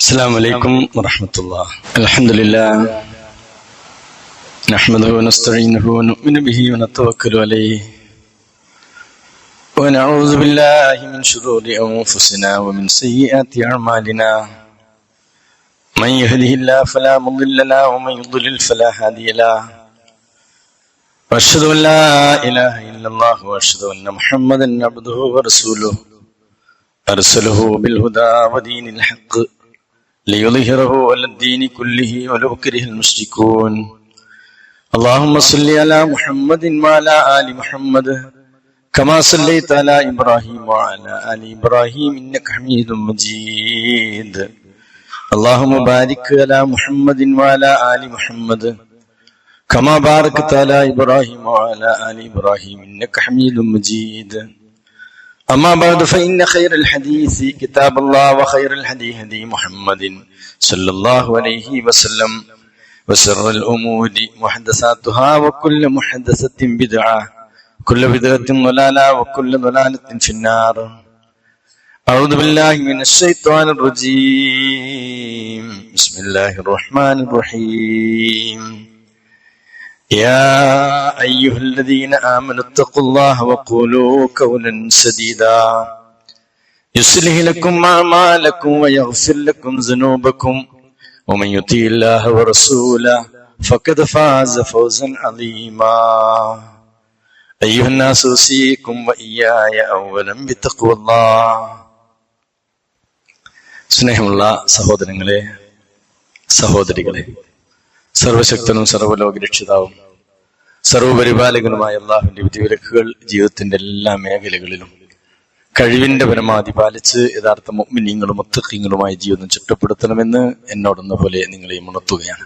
السلام عليكم ورحمة الله. الحمد لله نحمده ونستعينه ونؤمن به ونتوكل عليه ونعوذ بالله من شرور أنفسنا ومن سيئات أعمالنا من يهده الله فلا مضل له ومن يضلل فلا هادي له وأشهد أن لا إله إلا الله وأشهد أن محمدا عبده ورسوله أرسله بالهدى ودين الحق ليظهره على الدين كله ولو كره المشركون. اللهم صل على محمد وعلى آل محمد كما صليت على إبراهيم وعلى آل إبراهيم إنك حميد مجيد. اللهم بارك على محمد وعلى آل محمد كما باركت على إبراهيم وعلى آل إبراهيم إنك حميد مجيد. أما بعد فإن خير الحديث كتاب الله وخير الهدي هدي محمد صلى الله عليه وسلم وشر الأمور محدثاتها وكل محدثة بدعة كل بدعة ضلالة وكل ضلالة في النار. أعوذ بالله من الشيطان الرجيم. بسم الله الرحمن الرحيم. يا أيها الذين آمنوا اتقوا الله وقولوا قولا سديدا يصلح لكم أعمالكم ويغفر لكم ذنوبكم ومن يطع الله ورسوله فقد فاز فوزا عظيما. أيها الناس أوصيكم وإياي أولا بتقوى الله. സ്നേഹമുള്ള സഹോദരങ്ങളെ, സഹോദരികളെ, സർവശക്തനും സർവ്വലോക രക്ഷിതാവും സർവപരിപാലകനുമായ അള്ളാഹുവിന്റെ വിധിവിലക്കുകൾ ജീവിതത്തിന്റെ എല്ലാ മേഖലകളിലും കഴിവിന്റെ പരമാവധി പാലിച്ച് യഥാർത്ഥ മുഅ്മിനീങ്ങളും മുത്തഖീങ്ങളുമായ ജീവിതം ചിട്ടപ്പെടുത്തണമെന്ന് എന്നോടെന്ന പോലെ നിങ്ങളെയും ഉണർത്തുകയാണ്.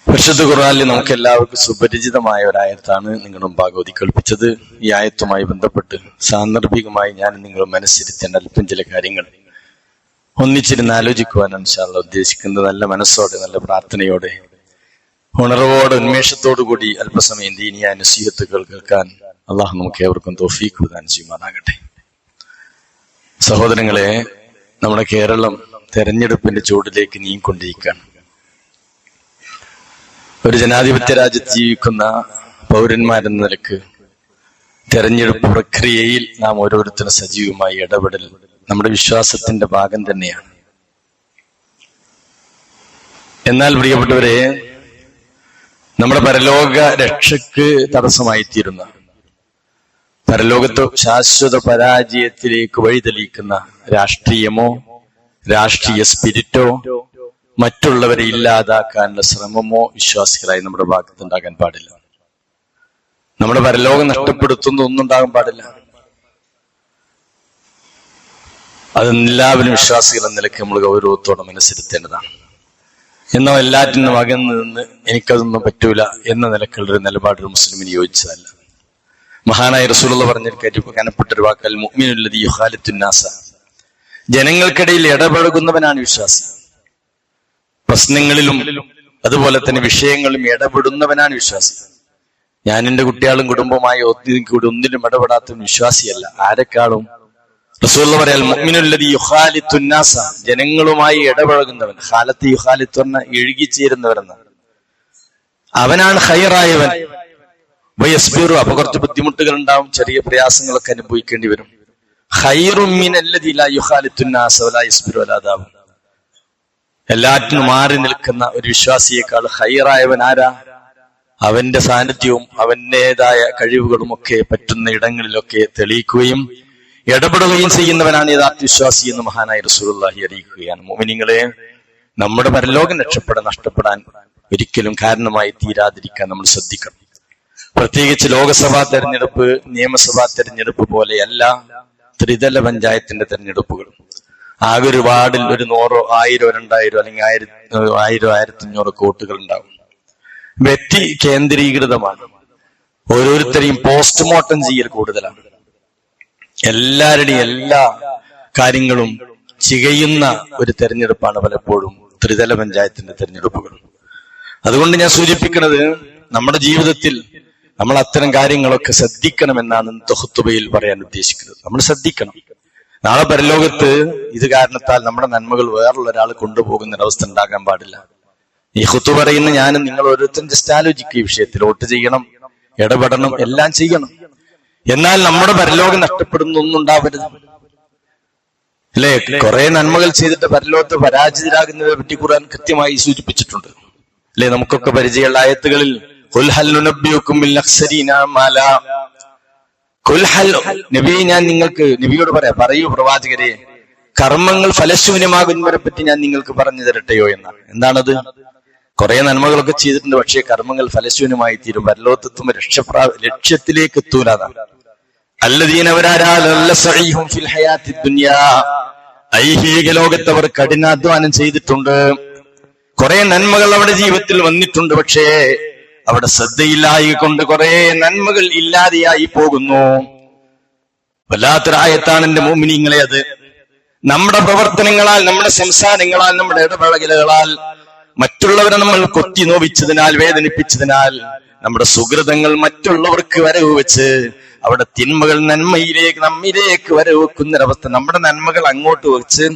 പരിശുദ്ധ ഖുർആനിൽ നമുക്ക് എല്ലാവർക്കും സുപരിചിതമായ ഒരായത്താണ് നിങ്ങളുടെ മുമ്പാകെ കേൾപ്പിച്ചത്. ഈ ആയത്തുമായി ബന്ധപ്പെട്ട് സാന്ദർഭികമായി ഞാൻ നിങ്ങൾ മനസ്സിരുത്തേണ്ട അല്പം ചില കാര്യങ്ങൾ ഒന്നിച്ചിരുന്ന് ആലോചിക്കുവാനാണ് ഇൻഷാ അല്ലാഹ് ഉദ്ദേശിക്കുന്നത്. നല്ല മനസ്സോടെ, നല്ല പ്രാർത്ഥനയോടെ, ഉണർവോടെ, ഉന്മേഷത്തോടു കൂടി അല്പസമയം ദീനിയായ നസീഹത്തുകൾ കേൾക്കാൻ അള്ളാഹു നമുക്ക് ഏവർക്കും തൗഫീഖ് പ്രദാനം ചെയ്യുമാറാകട്ടെ. സഹോദരങ്ങളെ, നമ്മുടെ കേരളം തെരഞ്ഞെടുപ്പിന്റെ ചൂടിലേക്ക് നീങ്ങിക്കൊണ്ടിരിക്കുകയാണ്. ഒരു ജനാധിപത്യ രാജ്യത്ത് ജീവിക്കുന്ന പൗരന്മാരെന്ന നിലക്ക് തെരഞ്ഞെടുപ്പ് പ്രക്രിയയിൽ നാം ഓരോരുത്തരും സജീവമായി ഇടപെടൽ നമ്മുടെ വിശ്വാസത്തിന്റെ ഭാഗം തന്നെയാണ്. എന്നാൽ പ്രിയപ്പെട്ടവരെ, നമ്മുടെ പരലോക രക്ഷയ്ക്ക് തടസ്സമായി തീരുന്ന, പരലോകത്ത് ശാശ്വത പരാജയത്തിലേക്ക് വഴിതെളിയിക്കുന്ന രാഷ്ട്രീയമോ രാഷ്ട്രീയ സ്പിരിറ്റോ മറ്റുള്ളവരെ ഇല്ലാതാക്കാനുള്ള ശ്രമമോ വിശ്വാസികളായി നമ്മുടെ ഭാഗത്തുണ്ടാകാൻ പാടില്ല. നമ്മുടെ പരലോകം നഷ്ടപ്പെടുത്തുന്ന ഒന്നും ഉണ്ടാകാൻ പാടില്ല. അതെല്ലാവരും വിശ്വാസികൾ എന്ന നിലയ്ക്ക് നമ്മൾ ഗൗരവത്തോടെ മനസ്സിരുത്തേണ്ടതാണ്. എന്നാൽ എല്ലാറ്റിനും അകന്ന് നിന്ന് എനിക്കതൊന്നും പറ്റൂല എന്ന നിലക്കുള്ളൊരു നിലപാടൊരു മുസ്ലിമിന് യോജിച്ചതല്ല. മഹാനായ റസൂലുള്ളാഹി പറഞ്ഞൊരു കനപ്പെട്ടൊരു വാക്കൽ മുഅ്മിനുല്ലദീ യുഖാലിത്തുന്നാസ, ജനങ്ങൾക്കിടയിൽ ഇടപഴകുന്നവനാണ് വിശ്വാസി. പ്രശ്നങ്ങളിലും അതുപോലെ തന്നെ വിഷയങ്ങളിലും ഇടപെടുന്നവനാണ് വിശ്വാസി. ഞാൻ എന്റെ കുട്ടികളും കുടുംബമായി ഒന്നിലും ഇടപെടാത്ത വിശ്വാസിയല്ല. ആരെക്കാളും റസൂലുള്ളാഹി പറയാൽ മുഅ്മിനുല്ലദീ യുഖാലിത്തുന്നാസ, ജനങ്ങളുമായി ഇടപഴകുന്നവൻ. ഖാലത്ത് യുഖാലിത്തു പറഞ്ഞ ഇഴുകിച്ചേരുന്നവരെന്ന്, അവനാണ് ഖൈറായവൻ. വയസ്ബിറു, അപ്പൊ കുറച്ച് ബുദ്ധിമുട്ടുകൾ ഉണ്ടാവും, ചെറിയ പ്രയാസങ്ങളൊക്കെ അനുഭവിക്കേണ്ടി വരും. ഖൈറും മിനല്ലദീ ലാ യുഖാലിത്തുന്നാസ വലാ യസ്ബിറു വലാ ദാബ്, എല്ലാറ്റിനും മാറി നിൽക്കുന്ന ഒരു വിശ്വാസിയേക്കാൾ ഖൈറായവൻ ആരാ? അവന്റെ സാന്നിധ്യവും അവന്റേതായ കഴിവുകളും ഒക്കെ പറ്റുന്ന ഇടങ്ങളിലൊക്കെ തെളിയിക്കുകയും ഇടപെടുകയും ചെയ്യുന്നവനാണ് യഥാർത്ഥ വിശ്വാസി എന്ന് മഹാനായ റസൂലുള്ളാഹി അറിയിക്കുകയാണ്. മുഅ്മിനീങ്ങളെ, നമ്മുടെ പരലോകം നഷ്ടപ്പെടാൻ ഒരിക്കലും കാരണമായി തീരാതിരിക്കാൻ നമ്മൾ ശ്രദ്ധിക്കണം. പ്രത്യേകിച്ച് ലോകസഭാ തെരഞ്ഞെടുപ്പ്, നിയമസഭാ തെരഞ്ഞെടുപ്പ് പോലെയല്ല ത്രിതല പഞ്ചായത്തിന്റെ തെരഞ്ഞെടുപ്പുകൾ. ആകെ ഒരു വാർഡിൽ ഒരു 100, 1000, 2000 അല്ലെങ്കിൽ 1000, 1500 വോട്ടുകൾ ഉണ്ടാവും. വ്യക്തി കേന്ദ്രീകൃതമാണ്. ഓരോരുത്തരെയും പോസ്റ്റ്മോർട്ടം ചെയ്യൽ കൂടുതലാണ്. എല്ലാവരുടെയും എല്ലാ കാര്യങ്ങളും ചികയുന്ന ഒരു തെരഞ്ഞെടുപ്പാണ് പലപ്പോഴും ത്രിതല പഞ്ചായത്തിന്റെ തെരഞ്ഞെടുപ്പുകൾ. അതുകൊണ്ട് ഞാൻ സൂചിപ്പിക്കുന്നത്, നമ്മുടെ ജീവിതത്തിൽ നമ്മൾ അത്തരം കാര്യങ്ങളൊക്കെ ശ്രദ്ധിക്കണമെന്നാണ് ഖുതുബയിൽ പറയാൻ ഉദ്ദേശിക്കുന്നത്. നമ്മൾ ശ്രദ്ധിക്കണം. നാളെ പരലോകത്ത് ഇത് കാരണത്താൽ നമ്മുടെ നന്മകൾ വേറുള്ള ഒരാൾ കൊണ്ടുപോകുന്ന ഒരവസ്ഥ ഉണ്ടാകാൻ പാടില്ല. ഈ ഖുത്ബ പറയുന്ന ഞാനും നിങ്ങൾ ഓരോരുത്തരും ജസ്റ്റ് ആലോചിക്കുക, ഈ വിഷയത്തിൽ വോട്ട് ചെയ്യണം, ഇടപെടണം, എല്ലാം ചെയ്യണം. എന്നാൽ നമ്മുടെ പരലോകം നഷ്ടപ്പെടുന്നൊന്നും ഉണ്ടാവരുത്. അല്ലെ, കുറെ നന്മകൾ ചെയ്തിട്ട് പരലോകത്ത് പരാജിതരാകുന്നതിനെ പറ്റി ഖുർആൻ കൃത്യമായി സൂചിപ്പിച്ചിട്ടുണ്ട്. അല്ലെ, നമുക്കൊക്കെ പരിചയമുള്ള ആയത്തുകളിൽ നബി, ഞാൻ നിങ്ങൾക്ക് നബിയോട് പറയൂ പ്രവാചകരെ, കർമ്മങ്ങൾ ഫലശൂന്യമാകുന്നവരെ പറ്റി ഞാൻ നിങ്ങൾക്ക് പറഞ്ഞു തരട്ടെയോ എന്നാണ്. എന്താണത്? കുറെ നന്മകളൊക്കെ ചെയ്തിട്ടുണ്ട്, പക്ഷേ കർമ്മങ്ങൾ ഫലശൂന്യമായി തീരും, പരലോകത്തെത്തും ലക്ഷ്യത്തിലേക്ക് എത്തൂലാതാണ്. ഐഹിക ലോകത്തവർ കഠിനാധ്വാനം ചെയ്തിട്ടുണ്ട്, കുറെ നന്മകൾ അവരുടെ ജീവിതത്തിൽ വന്നിട്ടുണ്ട്, പക്ഷേ അവിടെ ശ്രദ്ധയില്ലായി കൊണ്ട് കുറെ നന്മകൾ ഇല്ലാതെയായി പോകുന്നു. വല്ലാത്തൊരായത്താണ് എന്റെ മോമിനിങ്ങളെ അത്. നമ്മുടെ പ്രവർത്തനങ്ങളാൽ, നമ്മുടെ സംസാരങ്ങളാൽ, നമ്മുടെ ഇടപെടലുകളാൽ മറ്റുള്ളവരെ നമ്മൾ കൊത്തി നോവിച്ചതിനാൽ, വേദനിപ്പിച്ചതിനാൽ നമ്മുടെ സുഹൃതങ്ങൾ മറ്റുള്ളവർക്ക് വരവ് വെച്ച് അവിടെ തിന്മകൾ നമ്മിലേക്ക് വരവ് വെക്കുന്നൊരവസ്ഥ, നമ്മുടെ നന്മകൾ അങ്ങോട്ട് വെച്ച്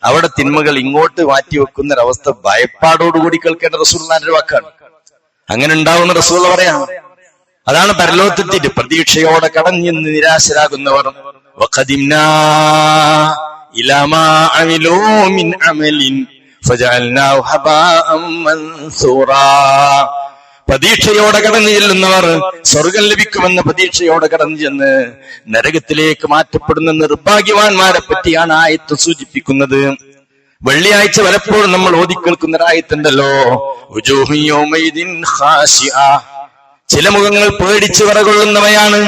അവിടെ തിന്മകൾ ഇങ്ങോട്ട് മാറ്റി വെക്കുന്നൊരവസ്ഥ ഭയപ്പാടോടുകൂടി കേൾക്കേണ്ട റസൂലുള്ളാഹിന്റെ വാക്കാണ്. അങ്ങനെ ഉണ്ടാവുന്ന റസൂൽ പറയാം. അതാണ് പരലോകത്തെത്തിയിട്ട് പ്രതീക്ഷയോടെ കടഞ്ഞ് നിരാശരാകുന്നവർ. വഖദിംനാ ഇലാ മാ അമിലൂ മിൻ അമലിൻ ഫജഅൽനാഹു ഹബാഅൻ മൻസൂറാ. പ്രതീക്ഷയോടെ കടന്നു ചെല്ലുന്നവർ സ്വർഗം ലഭിക്കുമെന്ന പ്രതീക്ഷയോടെ കടന്നു ചെന്ന് നരകത്തിലേക്ക് മാറ്റപ്പെടുന്ന നിർഭാഗ്യവാന്മാരെ പറ്റിയാണ് ആയത്ത് സൂചിപ്പിക്കുന്നത്. വെള്ളിയാഴ്ച പലപ്പോഴും നമ്മൾ ഓതിക്കേൾക്കുന്ന ആയത്തുണ്ടല്ലോ, ചില മുഖങ്ങൾ പേടിച്ചു വിറകൊള്ളുന്നവയാണ്,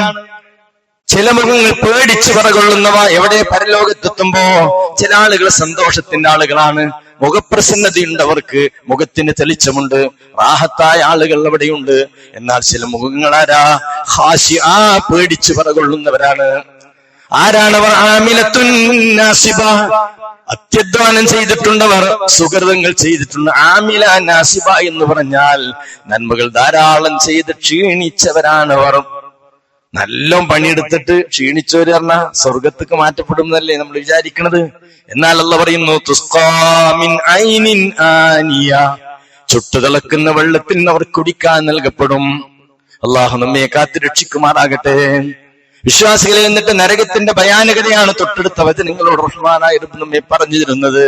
ചില മുഖങ്ങൾ പേടിച്ചു വിറകൊള്ളുന്നവ. എവിടെ? പരലോകത്തെത്തുമ്പോ ചില ആളുകൾ സന്തോഷത്തിന്റെ ആളുകളാണ്, മുഖപ്രസന്നതയുണ്ട്, അവർക്ക് മുഖത്തിന് തെളിച്ചമുണ്ട്, റാഹത്തായ ആളുകൾ അവിടെയുണ്ട്. എന്നാൽ ചില മുഖങ്ങളാരാ? ഖാശിആ, പേടിച്ചു വിറകൊള്ളുന്നവരാണ്. ആരാണവർ? ആമിലത്തുൻ നാസിബ, അത്യധ്വാനം ചെയ്തിട്ടുണ്ടവർ, സുഹൃതങ്ങൾ ചെയ്തിട്ടുണ്ട്. ആമില നാസിബ എന്ന് പറഞ്ഞാൽ നന്മകൾ ധാരാളം ചെയ്ത് ക്ഷീണിച്ചവരാണവർ. നല്ല പണിയെടുത്തിട്ട് ക്ഷീണിച്ചവര് പറഞ്ഞ സ്വർഗത്തേക്ക് മാറ്റപ്പെടുന്നതല്ലേ നമ്മൾ വിചാരിക്കുന്നത്. എന്നാൽ അല്ലാഹു പറയുന്നു, തുസ്ഖാ മിൻ ഐനിൻ ആനിയ, ചുട്ടുതിളക്കുന്ന വെള്ളത്തിൽ നിന്ന് അവർ കുടിക്കാൻ നൽകപ്പെടും. അള്ളാഹു നമ്മെ കാത്തു രക്ഷിക്കുമാറാകട്ടെ. വിശ്വാസികളെ, എന്നിട്ട് നരകത്തിന്റെ ഭയാനകതയാണ് തൊട്ടടുത്ത വചനങ്ങളോട് റഹ്മാനായ റബ്ബ് നമ്മെ പറഞ്ഞു തരുന്നത്.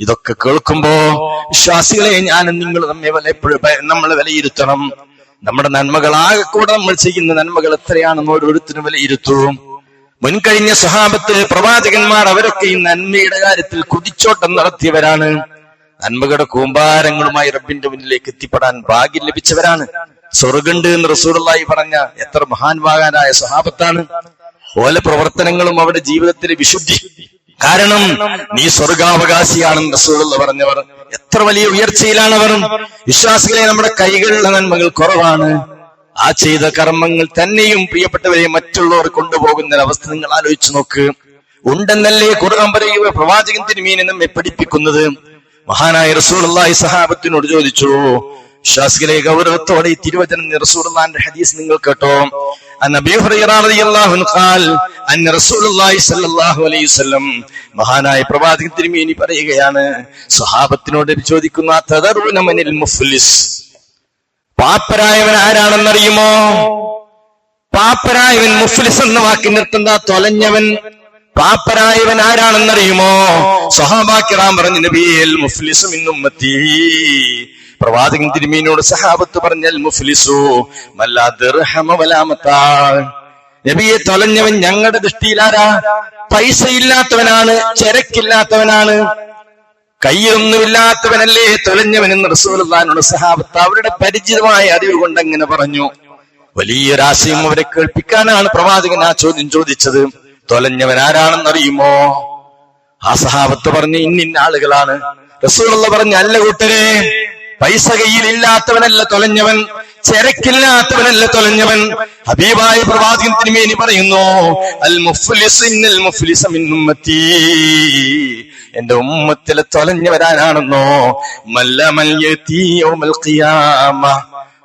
ഇതൊക്കെ കേൾക്കുമ്പോ വിശ്വാസികളെ, ഞാനും നിങ്ങൾ നമ്മൾ വിലയിരുത്തണം. നമ്മുടെ നന്മകളാകെ കൂടെ നമ്മൾ ചെയ്യുന്ന നന്മകൾ എത്രയാണെന്ന് ഓരോരുത്തരും വിലയിരുത്തൂ. മുൻകഴിഞ്ഞ സ്വഹാബത്ത്, പ്രവാചകന്മാർ, അവരൊക്കെ ഈ നന്മയുടെ കാര്യത്തിൽ കുതിച്ചോട്ടം നടത്തിയവരാണ്. നന്മകളുടെ കൂമ്പാരങ്ങളുമായി റബ്ബിന്റെ മുന്നിലേക്ക് എത്തിപ്പെടാൻ ഭാഗ്യം ലഭിച്ചവരാണ്. സ്വർഗുണ്ട് എന്ന് റസൂലുള്ളാഹി പറഞ്ഞ എത്ര മഹാൻവാനായ സ്വഹാബത്താണ്. ഓല പ്രവർത്തനങ്ങളും അവരുടെ ജീവിതത്തിലെ വിശുദ്ധി. കാരണം നീ സ്വർഗാവകാശിയാണെന്ന് റസൂലുള്ളാഹി പറഞ്ഞവർ. എത്ര വലിയ ഉയർച്ചയിലാണവർ. വിശ്വാസികളെ, നമ്മുടെ കൈകളിലുള്ള നന്മകൾ കുറവാണ്. ആ ചെയ്ത കർമ്മങ്ങൾ തന്നെയും പ്രിയപ്പെട്ടവരെ മറ്റുള്ളവർ കൊണ്ടുപോകുന്ന അവസ്ഥ നിങ്ങൾ ആലോചിച്ചു നോക്ക്. ഉണ്ടെന്നല്ലേ ഖുർആൻ പറയുക, പ്രവാചകൻ തിരുമേനി നമ്മെ പഠിപ്പിക്കുന്നത്. മഹാനായ റസൂലുള്ളാഹി സഹാബത്തിനോട് ചോദിച്ചു. വിശ്വാസികളെ, ഗൗരവത്തോടെ ഈ തിരുവചനം റസൂലുള്ളാഹിന്റെ ഹദീസ് നിങ്ങൾ കേട്ടോ. അബീ ഹുറൈറ റളിയല്ലാഹു അൻഹു ഖാൽ അന്ന റസൂലുള്ളാഹി സ്വല്ലല്ലാഹു അലൈഹി വസല്ലം, മഹാനായ പ്രവാചകൻ തിരുമേനി പറയുകയാണ്, സ്വഹാബത്തിനോട് ചോദിക്കുന്ന, തദറൂന മനിൽ മുഫ്ലിസ്, പാപ്പരായവൻ ആരാണെന്നറിയുമോ? പാപ്പരായവൻ, മുഫ്ലിസ് എന്ന വാക്കിന്റെ അർത്ഥം എന്താ? തൊലഞ്ഞവൻ. പാപ്പരായവൻ ആരാണെന്നറിയുമോ? സ്വഹാബാക്കിറാം പറഞ്ഞു, നബിയൽ മുഫ്ലിസു മിൻ ഉമ്മത്തി. പ്രവാചകൻ തിരുമേനിയോട് സഹാബത്ത് പറഞ്ഞാൽ, മുഫ്ലിസു മല്ലാ ദിർഹമ വലാ മതാ. നബിയെ, തൊലഞ്ഞവൻ ഞങ്ങളുടെ ദൃഷ്ടിയിലാരാ? പൈസ ഇല്ലാത്തവനാണ്, ചരക്കില്ലാത്തവനാണ്, കയ്യൊന്നുമില്ലാത്തവനല്ലേ തൊലഞ്ഞവൻ എന്ന് റസൂലുള്ളാഹിയുടെ സഹാബത്ത് അവരുടെ പരിചിതമായ അറിവ് കൊണ്ട് അങ്ങനെ പറഞ്ഞു. വലിയൊരാശയം അവരെ കേൾപ്പിക്കാനാണ് പ്രവാചകൻ ആ ചോദ്യം ചോദിച്ചത്. തൊലഞ്ഞവൻ ആരാണെന്നറിയുമോ? ആ സഹാബത്ത് പറഞ്ഞു, ഇന്നിന്ന ആളുകളാണ്. റസൂലുള്ളാഹി പറഞ്ഞു, അല്ല കൂട്ടരെ, പൈസ കയ്യിലില്ലാത്തവനല്ല തൊലഞ്ഞവൻ, ചരക്കില്ലാത്തവനല്ല തൊലഞ്ഞവൻ. ഹബീബായ പ്രവാചകൻ തിരുമേനി പറയുന്നു, അൽ മുഫ്ലിസ് ഇന്നൽ മുഫ്ലിസ മിൻ ഉമ്മത്തി, എന്റെ ഉമ്മത്തിലെ തൊലഞ്ഞവരാനാണെന്നോ? മല്ലമൽ യതി യൗമൽ ഖിയാമ.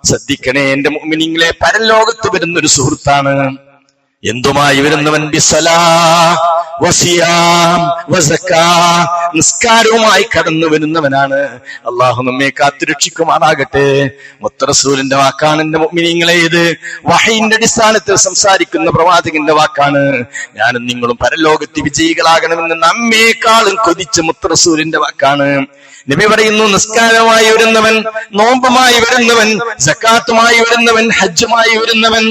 ശ്രദ്ധിക്കണേ എന്റെ മുഅ്മിനീങ്ങളെ, പരലോകത്ത് വരുന്നൊരു സുഹൃത്താണ്. എന്തുമായി വരുന്നവൻ? ബിസ്സലാ വസിയാം വസക്കാ, നിസ്കാരവുമായി കടന്നു വരുന്നവനാണ്. അള്ളാഹു നമ്മെ കാത്തുരക്ഷിക്കുമാറാകട്ടെ. മുത്തറസൂലിന്റെ വാക്കാണ് എന്റെ മുഅ്മിനീങ്ങളെ. ഇത് വഹയിന്റെ അടിസ്ഥാനത്തിൽ സംസാരിക്കുന്ന പ്രവാചകന്റെ വാക്കാണ്. ഞാനും നിങ്ങളും പരലോകത്ത് വിജയികളാകണമെന്ന് നമ്മേക്കാളും കൊതിച്ച മുത്തറസൂലിന്റെ വാക്കാണ്. നബി പറയുന്നു, നിസ്കാരമായി വരുന്നവൻ, നോമ്പുമായി വരുന്നവൻ, സക്കാത്തുമായി വരുന്നവൻ, ഹജ്ജുമായി വരുന്നവൻ,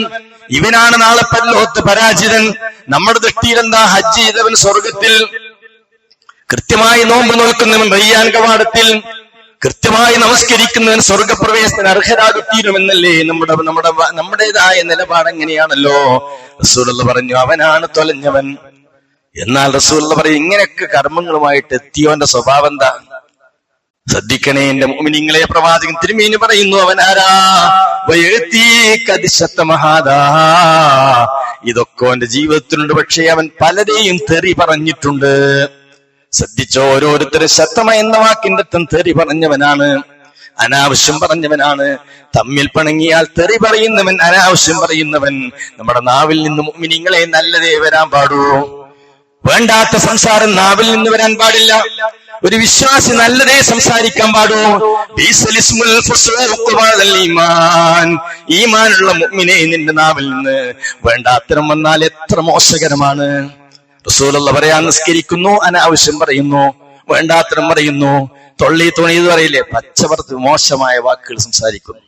ഇവനാണ് നാളെ പരലോകത്ത് പരാജിതൻ. നമ്മുടെ ദൃഷ്ടിയിൽ എന്താ? ഹജ്ജ് ചെയ്തവൻ സ്വർഗത്തിൽ, കൃത്യമായി നോമ്പ് നോക്കുന്നവൻ റയ്യാൻ കവാടത്തിൽ, കൃത്യമായി നമസ്കരിക്കുന്നവൻ സ്വർഗപ്രവേശത്തിന് അർഹരാകുത്തീരുമെന്നല്ലേ നമ്മുടേതായ നിലപാട്. എങ്ങനെയാണല്ലോ റസൂലുള്ളാഹി പറഞ്ഞു, അവനാണ് തൊലഞ്ഞവൻ. എന്നാൽ റസൂലുള്ളാഹി പറയും, ഇങ്ങനെയൊക്കെ കർമ്മങ്ങളുമായിട്ട് എത്തിയവന്റെ സ്വഭാവം എന്താ? ശ്രദ്ധിക്കണേ എന്റെ മുഅ്മിനീങ്ങളെ. പ്രവാചകൻ തിരുമേനി പറയുന്നു, അവനാരാ? ഇതൊക്കെ അവന്റെ ജീവിതത്തിലുണ്ട്. പക്ഷേ അവൻ പലരെയും തെറി പറഞ്ഞിട്ടുണ്ട്. ശ്രദ്ധിച്ചോ, ഓരോരുത്തരും ശത്തമ എന്ന വാക്കിന്റെ അർത്ഥം തെറി പറഞ്ഞവനാണ്, അനാവശ്യം പറഞ്ഞവനാണ്. തമ്മിൽ പിണങ്ങിയാൽ തെറി പറയുന്നവൻ, അനാവശ്യം പറയുന്നവൻ. നമ്മുടെ നാവിൽ നിന്ന് മുഅ്മിനീങ്ങളെ നല്ലതേ വരാൻ പാടൂ. വേണ്ടാത്ത സംസാരം നാവിൽ നിന്ന് വരാൻ പാടില്ല. ഒരു വിശ്വാസി നല്ലതേ സംസാരിക്കാൻ പാടൂ. ഈമാനുള്ള മുഅ്മിനേ, നിന്റെ നാവിൽ നിന്ന് വേണ്ടാത്തരം വന്നാൽ എത്ര മോശകരമാണ്. റസൂലുള്ളാഹി പറയാൻ, നിസ്കരിക്കുന്നു, അനാവശ്യം പറയുന്നു, വേണ്ടാത്തരം പറയുന്നു, തൊള്ളി തുണിയത് പറയില്ലേ, പച്ചപ്പുറത്ത് മോശമായ വാക്കുകൾ സംസാരിക്കുന്നു.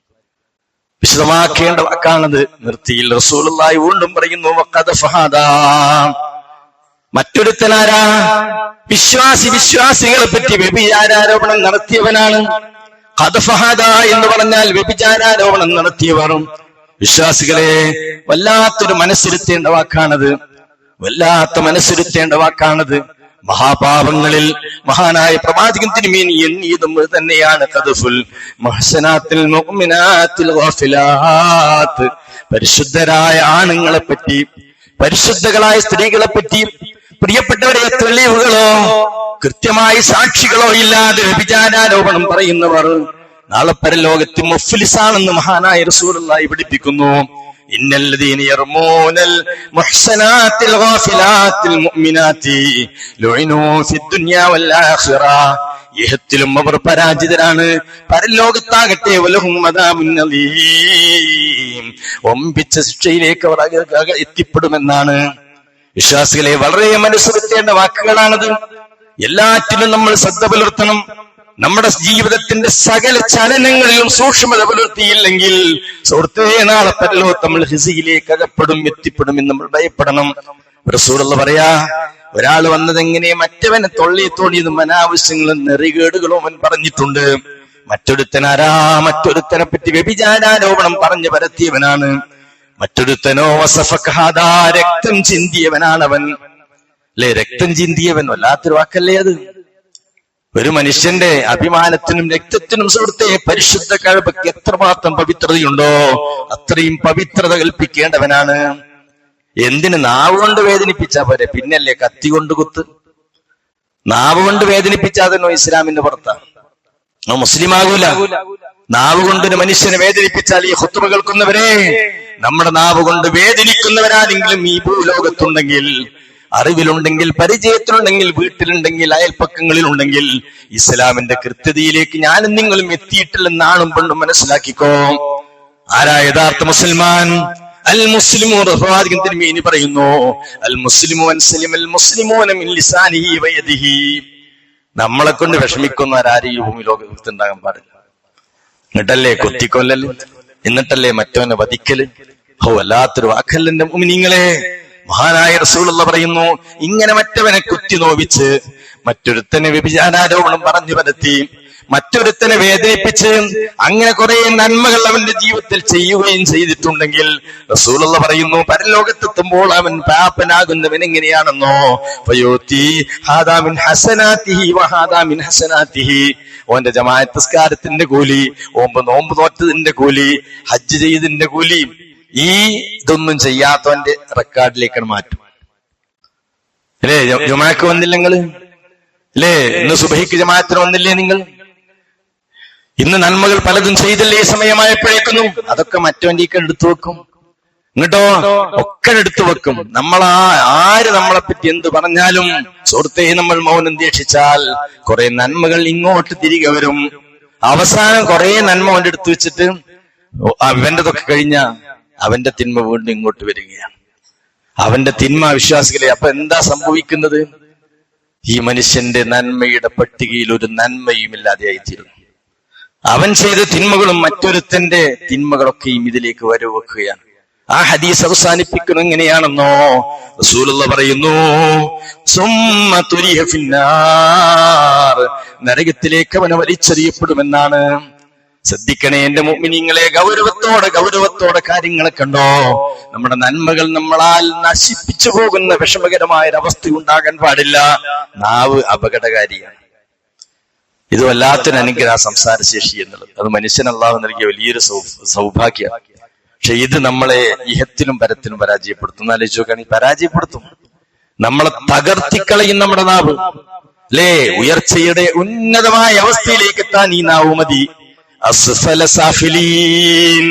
വിശദമാക്കേണ്ട വാക്കാണത്. നിർത്തിയിൽ റസൂലുള്ളാഹി വീണ്ടും പറയുന്നു, മറ്റൊരുത്തനാരാ? വിശ്വാസികളെ പറ്റി വ്യഭിചാരോപണം നടത്തിയവനാണ്. ഖദഫഹദ എന്ന് പറഞ്ഞാൽ വ്യഭിചാരോപണം നടത്തിയവരും. വിശ്വാസികളെ വല്ലാത്തൊരു മനസ്സിരുത്തേണ്ട വാക്കാണത്, വല്ലാത്ത മനസ്സിരുത്തേണ്ട വാക്കാണത്. മഹാപാപങ്ങളിൽ മഹാനായ പ്രവാചകൻ തിരുമേനി എണ്ണിയതും തന്നെയാണ് ഖദഫുൽ മുഹ്സനാത്തിൽ മുഅ്മിനാത്തിൽ ഗാഫിലാത്ത്. പരിശുദ്ധരായ ആണുങ്ങളെ പറ്റി, പരിശുദ്ധകളായ സ്ത്രീകളെ പറ്റി, പ്രിയപ്പെട്ടവരെ, തെളിവുകളോ കൃത്യമായി സാക്ഷികളോ ഇല്ലാതെ വ്യഭിചാരോപണം പറയുന്നവർ നാളെ പരലോകത്ത് മുഫ്ലിസാണെന്ന് മഹാനായ റസൂലുള്ളാഹി പഠിപ്പിക്കുന്നു. ഇന്നല്ലദീന യർമൂനൽ മുഹ്സനാത്തിൽ ഗാഫിലാത്തിൽ മുഅ്മിനാത്തി ലുഇനൂ ഫിദ്ദുനിയാ വൽ ആഖിറ. ഇഹത്തിലും അവർ പരാജിതരാണ്, പരലോകത്താകട്ടെ വലഹും അദാബുൻ അലീം, വമ്പിച്ച ശിക്ഷയിലേക്ക് അവർ എത്തിപ്പെടുമെന്നാണ്. വിശ്വാസികളെ, വളരെ മനസ്സിരുത്തേണ്ട വാക്കുകളാണത്. എല്ലാറ്റിലും നമ്മൾ ശ്രദ്ധ പുലർത്തണം. നമ്മുടെ ജീവിതത്തിന്റെ സകല ചലനങ്ങളിലും സൂക്ഷ്മത പുലർത്തിയില്ലെങ്കിൽ സുഹൃത്തേ, നാളെ പരലോകത്ത് നമ്മൾ ഹിസിയിലേക്ക് അകപ്പെടും, എത്തിപ്പെടും എന്ന് നമ്മൾ ഭയപ്പെടണം. റസൂലുള്ളാഹി പറയാ, ഒരാൾ വന്നതെങ്ങനെ? മറ്റവനെ തോന്നിയതും അനാവശ്യങ്ങളും നെറികേടുകളും അവൻ പറഞ്ഞിട്ടുണ്ട്. മറ്റൊരുത്തനാരാ? മറ്റൊരുത്തനെ പറ്റി വ്യഭിചാരോപണം പറഞ്ഞു പരത്തിയവനാണ്. മറ്റൊരുത്തനോ വസഫഖഹാദാ, രക്തം ചിന്തിയവനാണവൻ. അല്ലെ, രക്തം ചിന്തിയവൻ, വല്ലാത്തൊരു വാക്കല്ലേ അത്. ഒരു മനുഷ്യന്റെ അഭിമാനത്തിനും രക്തത്തിനും സുഹൃത്തെ പരിശുദ്ധ കഅബയ്ക്ക് എത്രമാത്രം പവിത്രതയുണ്ടോ അത്രയും പവിത്രത കൽപ്പിക്കേണ്ടവനാണ്. എന്തിന്? നാവ് കൊണ്ട് വേദനിപ്പിച്ചാ പോരെ, പിന്നല്ലേ കത്തി കൊണ്ട് കുത്ത്. നാവ് കൊണ്ട് വേദനിപ്പിച്ചാതെന്നോ ഇസ്ലാമിന്റെ പുറത്താ, മുസ്ലിം ആകൂല. നാവ് കൊണ്ടൊരു മനുഷ്യനെ വേദനിപ്പിച്ചാൽ, ഈ ഖുത്ബ കേൾക്കുന്നവരെ, നമ്മുടെ നാവ് കൊണ്ട് വേദനിക്കുന്നവരാരെങ്കിലും ഈ ഭൂലോകത്തുണ്ടെങ്കിൽ, അറിവിലുണ്ടെങ്കിൽ, പരിചയത്തിലുണ്ടെങ്കിൽ, വീട്ടിലുണ്ടെങ്കിൽ, അയൽപ്പക്കങ്ങളിലുണ്ടെങ്കിൽ, ഇസ്ലാമിന്റെ കൃത്യതയിലേക്ക് ഞാനും നിങ്ങളും എത്തിയിട്ടില്ലെന്നാണും പെണ്ണും മനസ്സിലാക്കിക്കോ. ആരാ യഥാർത്ഥ മുസ്ലിമാൻ? അൽ മുസ്ലിമു, പ്രവാചകൻ തിരുമേനി പറയുന്നു, അൽ മുസ്ലിമു മൻ സലിമൽ മുസ്ലിമൂന മിൻ ലിസാനിഹി വയദിഹി. നമ്മളെ കൊണ്ട് വിഷമിക്കുന്നവരാരും ഈ ഭൂമി ലോകത്തുണ്ടാകാൻ പാടില്ല. എന്നിട്ടല്ലേ കൊത്തിക്കൊല്ലല്, എന്നിട്ടല്ലേ മറ്റവനെ വധിക്കല്. വല്ലാത്തൊരു വാക്കല്ല എന്റെ മുഅ്മിനീങ്ങളെ. മഹാനായ റസൂലുള്ളാഹി പറയുന്നു, ഇങ്ങനെ മറ്റവനെ കുത്തി നോവിച്ച്, മറ്റൊരുത്തനെ വ്യഭിചാരോപണം പറഞ്ഞു പരത്തി, മറ്റൊരുത്തനെ വേദനിപ്പിച്ച്, അങ്ങനെ കുറെ നന്മകൾ അവന്റെ ജീവിതത്തിൽ ചെയ്യുകയും ചെയ്തിട്ടുണ്ടെങ്കിൽ റസൂലുള്ളാഹി പറയുന്നു, പരലോകത്തെത്തുമ്പോൾ അവൻ പാപനാകുന്നവൻ എങ്ങനെയാണെന്നോ, ഫയൂതി ഹാദാ മിൻ ഹസനാതിഹി വഹാദാ മിൻ ഹസനാതിഹി. ഓന്റെ ജമാഅത്ത് നിസ്കാരത്തിന്റെ കൂലി, നോമ്പ് നോറ്റതിന്റെ കൂലി, ഹജ്ജ് ചെയ്തതിന്റെ കൂലി, ഈ ഇതൊന്നും ചെയ്യാത്തവന്റെ റെക്കോർഡിലേക്കാണ് മാറ്റും. അല്ലേ, ജുമാക്ക് വന്നില്ല നിങ്ങള്? അല്ലേ, ഇന്ന് സുബഹിക്ക് ജമാഅത്തിന് വന്നില്ലേ നിങ്ങൾ? ഇന്ന് നന്മകൾ പലതും ചെയ്തില്ലേ സമയമായപ്പോഴേക്കുന്നു? അതൊക്കെ മറ്റവന്റെ എടുത്തു വെക്കും. എന്നിട്ടോ ഒക്കെ എടുത്തു വെക്കും. ആര് നമ്മളെ പറ്റി എന്ത് പറഞ്ഞാലും സുഹൃത്തെ, നമ്മൾ മൗനം ദീക്ഷിച്ചാൽ കുറെ നന്മകൾ ഇങ്ങോട്ട് തിരികെ വരും. അവസാനം കുറെ നന്മ അവന്റെ എടുത്തു വെച്ചിട്ട് അവന്റെതൊക്കെ കഴിഞ്ഞ അവന്റെ തിന്മ വീണ്ടും ഇങ്ങോട്ട് വരികയാണ്. അവന്റെ തിന്മ വിശ്വാസികളെ. അപ്പൊ എന്താ സംഭവിക്കുന്നത്? ഈ മനുഷ്യന്റെ നന്മയുടെ പട്ടികയിൽ ഒരു നന്മയും ഇല്ലാതെയായിത്തീരുന്നു. അവൻ ചെയ്ത തിന്മകളും മറ്റൊരുത്തന്റെ തിന്മകളൊക്കെയും ഇതിലേക്ക് വരവെക്കുകയാണ്. ആ ഹദീസ് അവസാനിപ്പിക്കുന്നത് എങ്ങനെയാണെന്നോ റസൂലുള്ളാഹി പറയുന്നു, സുമ്മ തുരിഹ ഫിന്നാർ, നരകത്തിലേക്ക് അവനെ വലിച്ചെറിയപ്പെടുമെന്നാണ്. ശ്രദ്ധിക്കണേ എന്റെ മുഅ്മിനീങ്ങളെ, ഗൗരവത്തോടെ കാര്യങ്ങളെ കണ്ടോ. നമ്മുടെ നന്മകൾ നമ്മളാൽ നശിപ്പിച്ചു പോകുന്ന വിഷമകരമായ ഒരവസ്ഥ ഉണ്ടാകാൻ പാടില്ല. നാവ് അപകടകാരിയാണ്. ഇത് വല്ലാത്തൊരു അനുഗ്രഹ സംസാരശേഷി എന്നുള്ളത്. അത് മനുഷ്യൻ അല്ലാഹു നൽകിയ വലിയൊരു സൗഭാഗ്യമാണ്. പക്ഷെ ഇത് നമ്മളെ ഇഹത്തിലും പരത്തിലും പരാജയപ്പെടുത്തും. ആലോചിച്ച് നോക്കുകയാണെങ്കിൽ പരാജയപ്പെടുത്തും. നമ്മളെ തകർത്തിക്കളയും നമ്മുടെ നാവ്, അല്ലേ? ഉയർച്ചയുടെ ഉന്നതമായ അവസ്ഥയിലേക്ക് എത്താൻ ഈ നാവ് മതി. അസ്ഫല സാഫിലീൻ,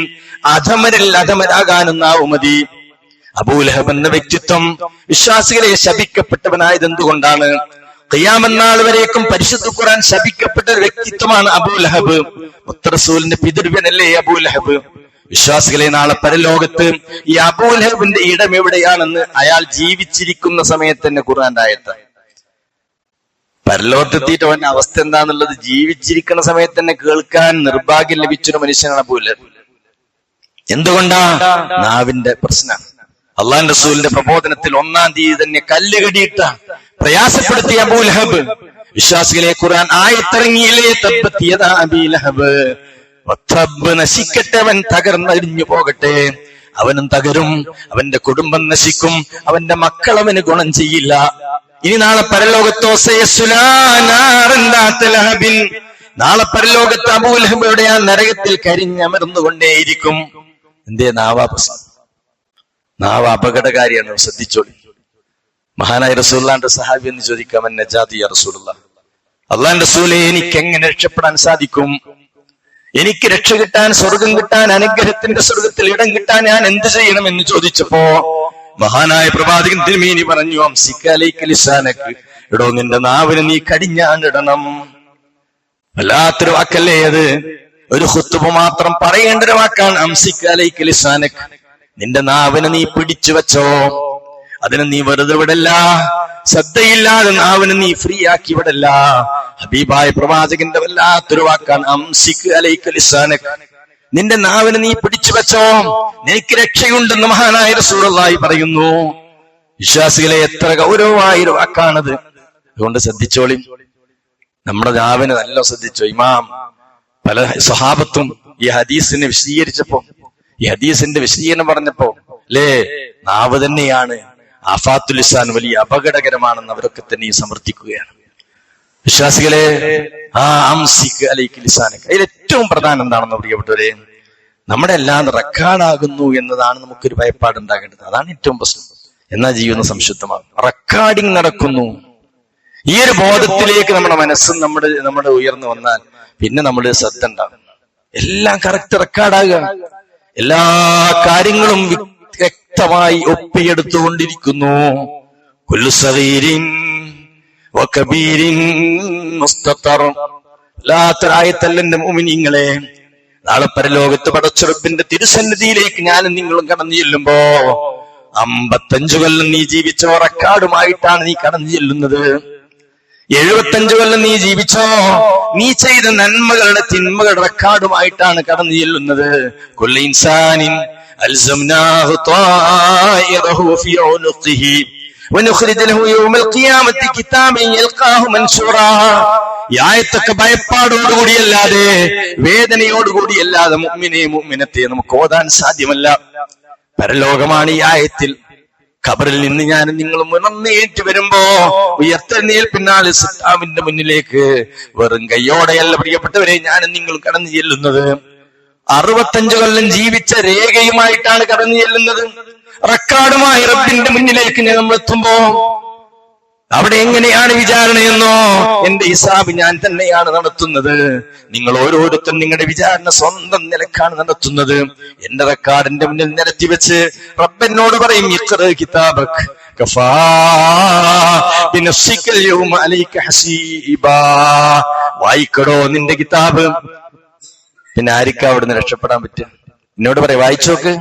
അധമരാകാനും നാവ് മതി. അബൂലഹബ് എന്ന വ്യക്തിത്വം വിശ്വാസികളെ ശപിക്കപ്പെട്ടവനായത് എന്തുകൊണ്ടാണ്? ഖിയാമത്ത് നാൾ വരേക്കും പരിശുദ്ധ ഖുർആൻ ശപിക്കപ്പെട്ട ഒരു വ്യക്തിത്വമാണ് അബൂലഹബ്. മുത്തറസൂലിന്റെ പിതൃവ്യനല്ലേ അബൂലഹബ്? വിശ്വാസികളെ, നാളെ പരലോകത്ത് ഈ അബൂലഹബിന്റെ ഇടം എവിടെയാണെന്ന് അയാൾ ജീവിച്ചിരിക്കുന്ന സമയത്ത് തന്നെ ഖുർആന്റെ ആയത്ത്. പരലോകത്തെത്തിയിട്ട് അവന്റെ അവസ്ഥ എന്താന്നുള്ളത് ജീവിച്ചിരിക്കുന്ന സമയത്ത് തന്നെ കേൾക്കാൻ നിർഭാഗ്യം ലഭിച്ചൊരു മനുഷ്യനാണ് അബൂലഹബ്. എന്തുകൊണ്ടാ? നാവിന്റെ പ്രശ്നമാണ്. അള്ളാഹുവിന്റെ റസൂലിന്റെ പ്രബോധനത്തിൽ 1-ാം തീയതി തന്നെ കല്ലുകടിയിട്ട പ്രയാസപ്പെടുത്തിയ അബൂലഹബ്. വിശ്വാസികളെ, ഖുർആൻ ആയത്തിറങ്ങിയില്ലേ, തബ്ബത് യദാ അബീ ലഹബ്, നശിക്കട്ടെ, അവൻ തകർന്നരിഞ്ഞു പോകട്ടെ. അവനും തകരും, അവന്റെ കുടുംബം നശിക്കും, അവന്റെ മക്കൾ അവന് ഗുണം ചെയ്യില്ല. ഇനി നാളെ പരലോകത്തോ നാളെ പരലോകത്ത് അബൂലഹബയുടെ ആ നരകത്തിൽ കരിഞ്ഞമർന്നുകൊണ്ടേയിരിക്കും. എന്തേ? നാവ് അപകടകാരിയാണ്. ശ്രദ്ധിച്ചോളി. മഹാനായ റസൂലുള്ളാഹിന്റെ സഹാബി എന്ന് ചോദിക്കാം, നജാതി യാ റസൂലുള്ളാഹ്, അള്ളാഹുവിന്റെ റസൂലേ, എനിക്ക് എങ്ങനെ രക്ഷപ്പെടാൻ സാധിക്കും? എനിക്ക് രക്ഷ കിട്ടാൻ, സ്വർഗം കിട്ടാൻ, അനുഗ്രഹത്തിന്റെ സ്വർഗത്തിൽ ഇടം കിട്ടാൻ ഞാൻ എന്ത് ചെയ്യണം എന്ന് ചോദിച്ചപ്പോ മഹാനായ പ്രവാചകൻ തിരുമേനി പറഞ്ഞു, അംസിക അലൈക ലിസാനക, എടോ നിന്റെ നാവിന് നീ കടിഞ്ഞാണിടണം. വല്ലാത്തൊരു വാക്കല്ലേ അത്? ഒരു ഖുത്ബ മാത്രം പറയേണ്ട ഒരു വാക്കാണ് അംസിക അലൈക ലിസാനക. നിന്റെ നാവിനെ നീ പിടിച്ചു വെച്ചോ, അതിനെ നീ വെറുതെ വിടല്ല. ശ്രദ്ധയില്ലാതെ നാവിനെ നീ ഫ്രീ ആക്കി വിടല്ല. ഹബീബായ പ്രവാചകന്റെ വല്ലാത്തൊരു വാക്കാണ് അംസിക് അലൈക ലിസാനക. നിന്റെ നാവിനെ നീ പിടിച്ചു വെച്ചോ, നിനക്ക് രക്ഷയുണ്ടെന്ന് മഹാനായ റസൂലുള്ളാഹി പറയുന്നു. വിശ്വാസികളെ, എത്ര ഗൗരവമായൊരു വാക്കാണത്. അതുകൊണ്ട് ശ്രദ്ധിച്ചോളി, നമ്മുടെ നാവിനെ നല്ല ശ്രദ്ധിച്ചോ. ഇമാം പല സ്വഹാബത്തും ഈ ഹദീസിനെ വിശദീകരിച്ചപ്പോ, ഈ ഹദീസിന്റെ വിശദീകരണം പറഞ്ഞപ്പോ, അല്ലേ, നാവ് തന്നെയാണ് ആഫാത്തുൽ ലിസാൻ, വലിയ അപകടകരമാണെന്ന് അവരൊക്കെ തന്നെ സമർത്ഥിക്കുകയാണ്. വിശ്വാസികളെ, അംസിക് അലൈക ലിസാനക, അതിൽ ഏറ്റവും പ്രധാനം എന്താണെന്ന് പ്രിയപ്പെട്ടവരെ, നമ്മുടെ എല്ലാം റെക്കോർഡാകുന്നു എന്നതാണ് നമുക്കൊരു ഭയപ്പാടുണ്ടാകേണ്ടത്. അതാണ് ഏറ്റവും പ്രശ്നം. എന്നാൽ ജീവിതം സംശുദ്ധമാണ്. റെക്കോർഡിങ് നടക്കുന്നു. ഈ ഒരു ബോധത്തിലേക്ക് നമ്മുടെ മനസ്സും നമ്മുടെ ഉയർന്നു വന്നാൽ പിന്നെ നമ്മുടെ ശ്രദ്ധ ഉണ്ടാകും. എല്ലാം കറക്റ്റ് റെക്കോർഡാകുക. എല്ലാ കാര്യങ്ങളും വ്യക്തമായി ഒപ്പിയെടുത്തുകൊണ്ടിരിക്കുന്നു. കുല്ലു സഗീരിൻ വകബീരിൻ മുസ്തതർ. ലാത്തരായത്തല്ലെന്റെ മുഅ്മിനീങ്ങളെ, നാളെ പരലോകത്ത് പടച്ചുറപ്പിന്റെ തിരുസന്നിധിയിലേക്ക് ഞാനും നിങ്ങളും കടന്നു ചെല്ലുമ്പോ 55 കൊല്ലം നീ ജീവിച്ചോ റെക്കോർഡുമായിട്ടാണ് നീ കടന്നു ചെല്ലുന്നത്. 75 കൊല്ലം നീ ജീവിച്ചോ, നീ ചെയ്ത നന്മകളുടെ തിന്മകളുടെ റെക്കോർഡുമായിട്ടാണ് കടന്നു ചെല്ലുന്നത്. കുല്ലു ഇൻസാനിൻ അൽസംനാഹു ത്വായിറഹു ഫീ ഉനുഖിഹി വനുഖ്രിജു ലഹു യൗമൽ ഖിയാമത്തി കിതാബൻ യൽഖാഹു മൻശൂറാ. ഈ ആയത്തൊക്കെ ഭയപ്പാടോടുകൂടിയല്ലാതെ, വേദനയോടുകൂടിയല്ലാതെ മുഅ്മിനത്തെ നമുക്ക് ഓതാൻ സാധ്യമല്ല. പരലോകമാണ് ഈ ആയത്തിൽ. ഖബറിൽ നിന്ന് ഞാനും നിങ്ങളും ഉണർന്നേറ്റ് വരുമ്പോ ഉയർത്തെഴുന്നേൽപ്പിനാൽ സിത്താവിന്റെ മുന്നിലേക്ക് വെറും കയ്യോടെയല്ല പ്രിയപ്പെട്ടവരെ ഞാനും നിങ്ങളും കടന്നു ചെല്ലുന്നത്. 65 കൊല്ലം ജീവിച്ച രേഖയുമായിട്ടാണ് കടന്നു ചെല്ലുന്നത്. റെക്കോർഡുമായി റബ്ബിന്റെ മുന്നിലേക്ക് നമ്മൾ എത്തുമ്പോ അവിടെ എങ്ങനെയാണ് വിചാരണയെന്നോ? എന്റെ ഹിസാബ് ഞാൻ തന്നെയാണ് നടത്തുന്നത്. നിങ്ങൾ ഓരോരുത്തരും നിങ്ങളുടെ വിചാരണ സ്വന്തം നിലക്കാണ് നടത്തുന്നത്. എന്റെ റെക്കോർഡിന്റെ മുന്നിൽ നിരത്തി വെച്ച് റബ്ബെന്നോട് പറയും, ഇഖ്റ കിതാബക് കഫാ ബിനഫ്സിക യൗമ അലൈക ഹസീബാ. വായിക്കടോ നിന്റെ കിതാബ്. പിന്നെ ആർക്കാ അവിടുന്ന് രക്ഷപ്പെടാൻ പറ്റുക? എന്നോട് പറയാം, വായിച്ചോക്ക്.